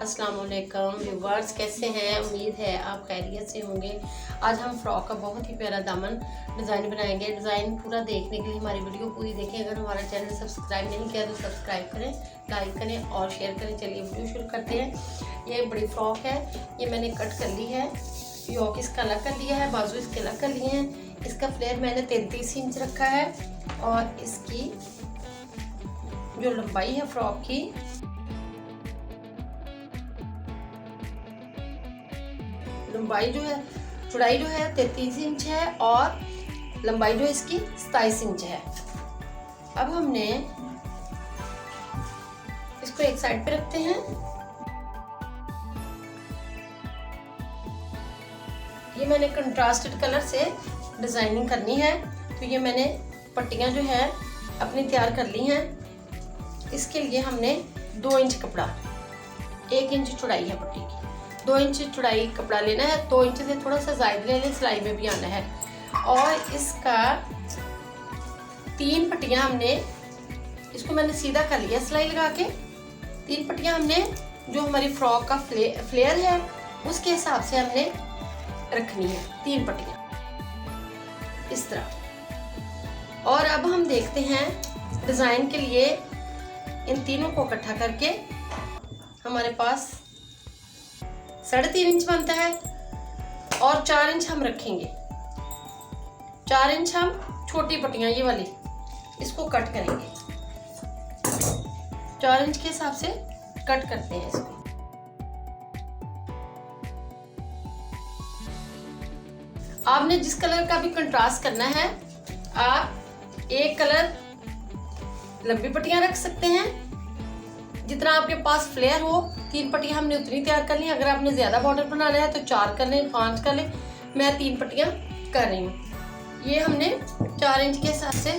अस्सलाम वालेकुम व्यूवर्स, कैसे हैं? उम्मीद है आप खैरियत से होंगे। आज हम फ्रॉक का बहुत ही प्यारा दामन डिज़ाइन बनाएंगे। डिज़ाइन पूरा देखने के लिए हमारी वीडियो पूरी देखें। अगर हमारा चैनल सब्सक्राइब नहीं किया तो सब्सक्राइब करें, लाइक करें और शेयर करें। चलिए वीडियो शुरू करते हैं। ये बड़ी फ्रॉक है, ये मैंने कट कर ली है। योक इसका अलग कर लिया है, बाजू इसके अलग कर लिए हैं। इसका फ्लेयर मैंने 33 इंच रखा है और इसकी जो लंबाई है फ्रॉक की लंबाई जो है, चौड़ाई जो है 33 इंच है और लंबाई जो है इसकी 27 इंच है। अब हमने इसको एक साइड पे रखते हैं। ये मैंने कंट्रास्टेड कलर से डिजाइनिंग करनी है, तो ये मैंने पट्टियां जो है अपनी तैयार कर ली हैं। इसके लिए हमने 2 इंच कपड़ा, 1 इंच चौड़ाई है पट्टी की, 2 इंच चौड़ाई कपड़ा लेना है। 2 इंच से थोड़ा सा ज़ायद ले लें, सिलाई में भी आना है। और इसका 3 पट्टियां हमने, इसको मैंने सीधा कर लिया सिलाई लगा के। 3 पट्टियां हमने जो हमारी फ्रॉक का फ्लेयर है उसके हिसाब से हमने रखनी है, 3 पट्टियां इस तरह। और अब हम देखते हैं डिज़ाइन के लिए इन तीनों को इकट्ठा करके हमारे पास 3.5 इंच बनता है और 4 इंच हम रखेंगे। 4 इंच हम छोटी पट्टियां ये वाली इसको कट करेंगे। 4 इंच के हिसाब से कट करते हैं इसको। आपने जिस कलर का भी कंट्रास्ट करना है, आप एक कलर लंबी पट्टियां रख सकते हैं, जितना आपके पास फ्लेयर हो। 3 पट्टियां हमने उतनी तैयार कर ली। अगर आपने ज़्यादा बॉर्डर बनाना है तो 4 कर लें, 5 कर लें। मैं 3 पट्टियां कर रही हूँ। ये हमने 4 इंच के हिसाब से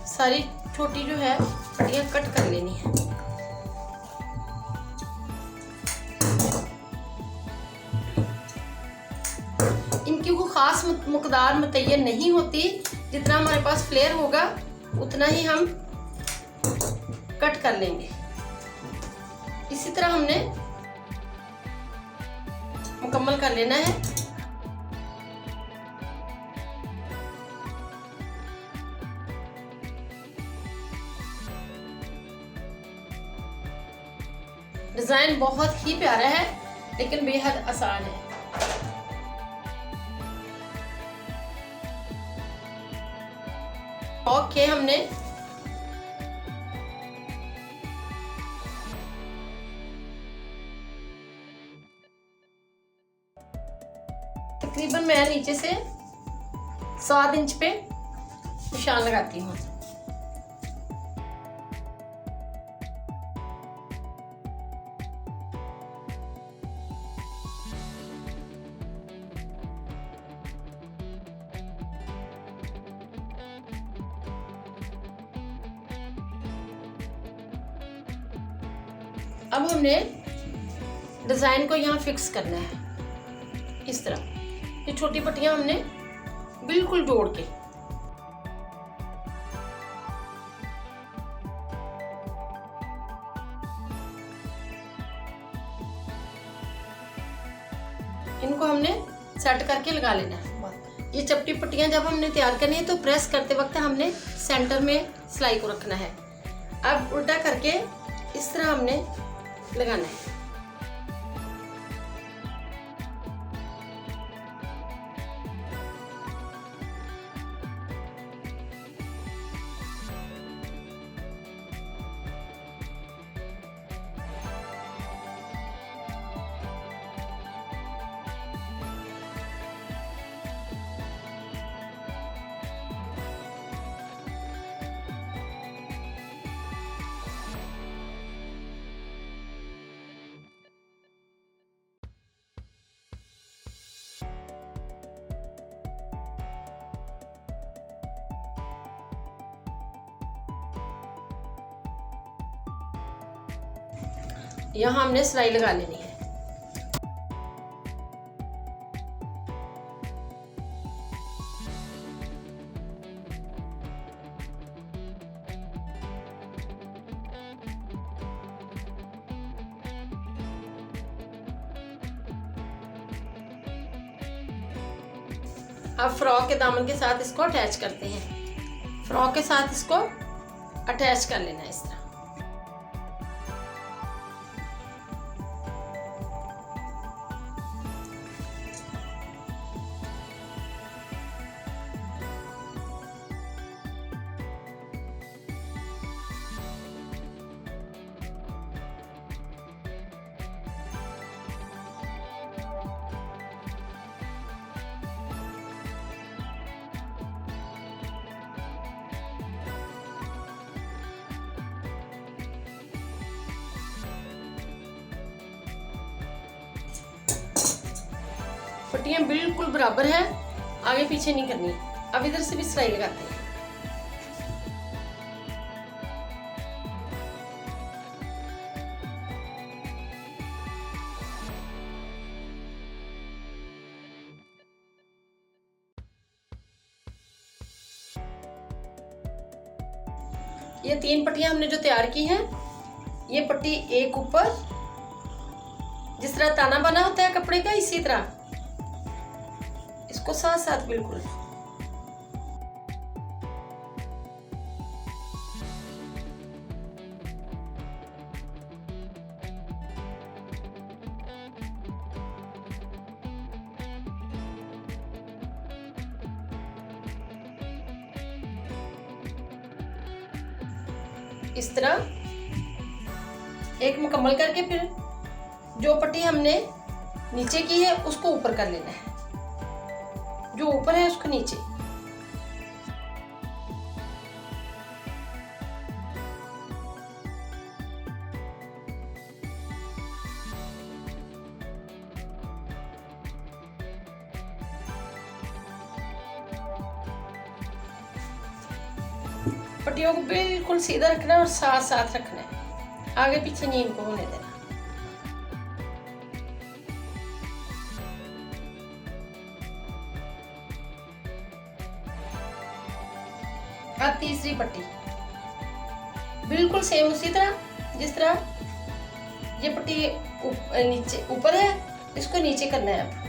सारी छोटी जो है पट्टियां कट कर लेनी है। इनकी कोई ख़ास मकदार मुतय्यन नहीं होती, जितना हमारे पास फ्लेयर होगा उतना ही हम कट कर लेंगे। इसी तरह हमने मुकम्मल कर लेना है। डिजाइन बहुत ही प्यारा है लेकिन बेहद आसान है। ओके, हमने तकरीबन मैं नीचे से 7 इंच पे निशान लगाती हूँ। अब हमने डिजाइन को यहाँ फिक्स करना है इस तरह। ये छोटी पट्टियां हमने बिल्कुल जोड़ के इनको हमने सेट करके लगा लेना है। ये चपटी पट्टियां जब हमने तैयार करनी है तो प्रेस करते वक्त हमने सेंटर में सिलाई को रखना है। अब उल्टा करके इस तरह हमने लगाना है। यहाँ हमने सिलाई लगा लेनी है। अब फ्रॉक के दामन के साथ इसको अटैच करते हैं। फ्रॉक के साथ इसको अटैच कर लेना है इस तरह। पट्टियां बिल्कुल बराबर है, आगे पीछे नहीं करनी। अब इधर से भी सिलाई लगाते हैं। ये 3 पट्टियां हमने जो तैयार की हैं, ये पट्टी एक ऊपर, जिस तरह ताना बना होता है कपड़े का, इसी तरह इसको साथ साथ बिल्कुल इस तरह एक मुकम्मल करके फिर जो पट्टी हमने नीचे की है उसको ऊपर कर लेना है, जो ऊपर है उसको नीचे। पट्टियों को बिल्कुल सीधा रखना है और साथ साथ रखना है, आगे पीछे नहीं इनको होने देना। अब तीसरी पट्टी बिल्कुल सेम उसी तरह जिस तरह ये पट्टी नीचे ऊपर है, इसको नीचे करना है। अब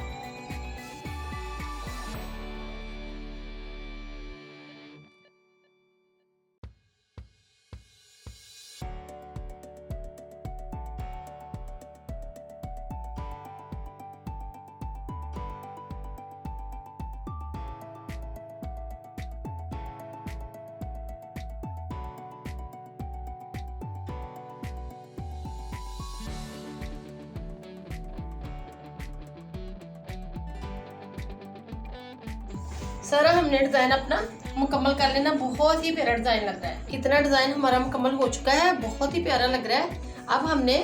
सारा हमने डिजाइन अपना मुकम्मल कर लेना। बहुत ही प्यारा डिजाइन लग रहा है। इतना डिजाइन हमारा मुकम्मल हो चुका है, बहुत ही प्यारा लग रहा है। अब हमने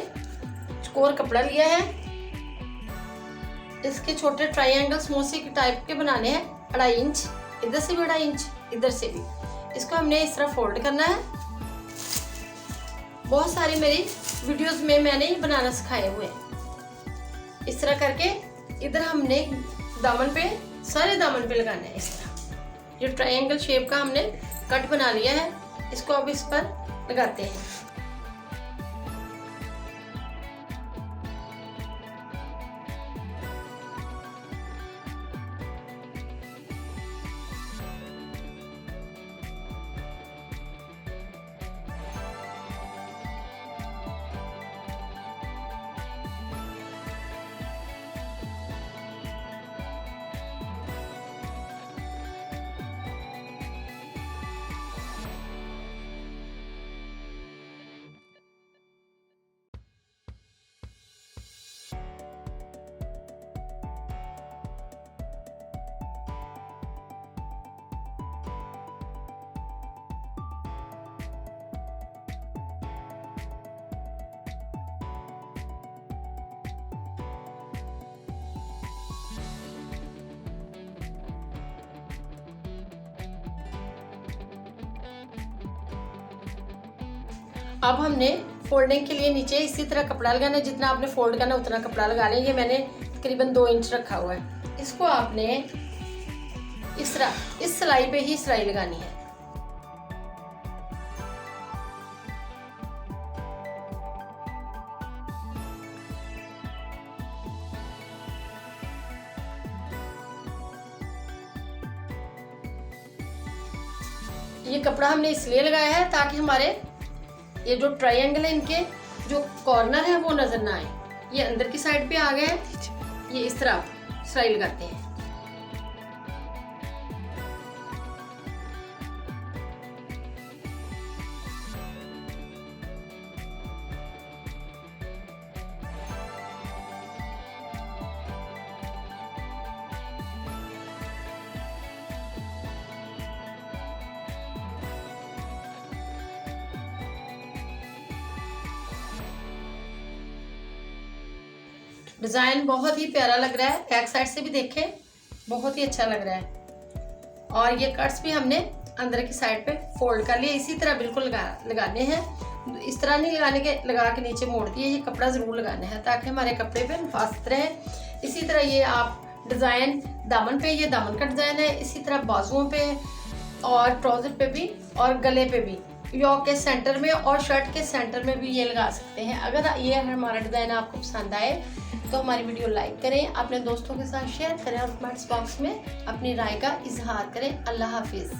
चकोर कपड़ा लिया है, इसके छोटे ट्रायंगल्स मोसी के टाइप के बनाने हैं, 2.5 इंच, इधर से भी 2.5 इंच, इधर से भी। इसको हमने इस तरह फोल्ड करना है। बहुत सारी मेरी वीडियोस में मैंने ये बनाना सिखाए हुए हैं। इस तरह करके इधर हमने दामन पे, सारे दामन पे लगाना है। इस तरह जो ट्रायंगल शेप का हमने कट बना लिया है, इसको अब इस पर लगाते हैं। अब हमने फोल्डिंग के लिए नीचे इसी तरह कपड़ा लगाना है। जितना आपने फोल्ड करना उतना कपड़ा लगा लें। ये मैंने तकरीबन 2 इंच रखा हुआ है। इसको आपने इस तरह इस सिलाई पे ही सिलाई लगानी है। ये कपड़ा हमने इसलिए लगाया है ताकि हमारे ये जो ट्रायंगल है इनके जो कॉर्नर है वो नजर ना आए। ये अंदर की साइड पे आ गए हैं, ये इस तरह सिलाई लगाते हैं। डिजाइन बहुत ही प्यारा लग रहा है, बैक साइड से भी देखें बहुत ही अच्छा लग रहा है। और ये कट्स भी हमने अंदर की साइड पे फोल्ड कर लिए, इसी तरह बिल्कुल लगाने हैं। इस तरह नहीं लगा के नीचे मोड़ दिए, ये कपड़ा जरूर लगाना है ताकि हमारे कपड़े पे फास्ट रहे। इसी तरह ये आप डिजाइन दामन पे, ये दामन का डिजाइन है, इसी तरह बाजुओं पे और ट्राउजर पे भी और गले पे भी, योक के सेंटर में और शर्ट के सेंटर में भी ये लगा सकते हैं। अगर ये हमारा डिजाइन आपको पसंद आए तो हमारी वीडियो लाइक करें, अपने दोस्तों के साथ शेयर करें और कमेंट्स बॉक्स में अपनी राय का इजहार करें। अल्लाह हाफिज।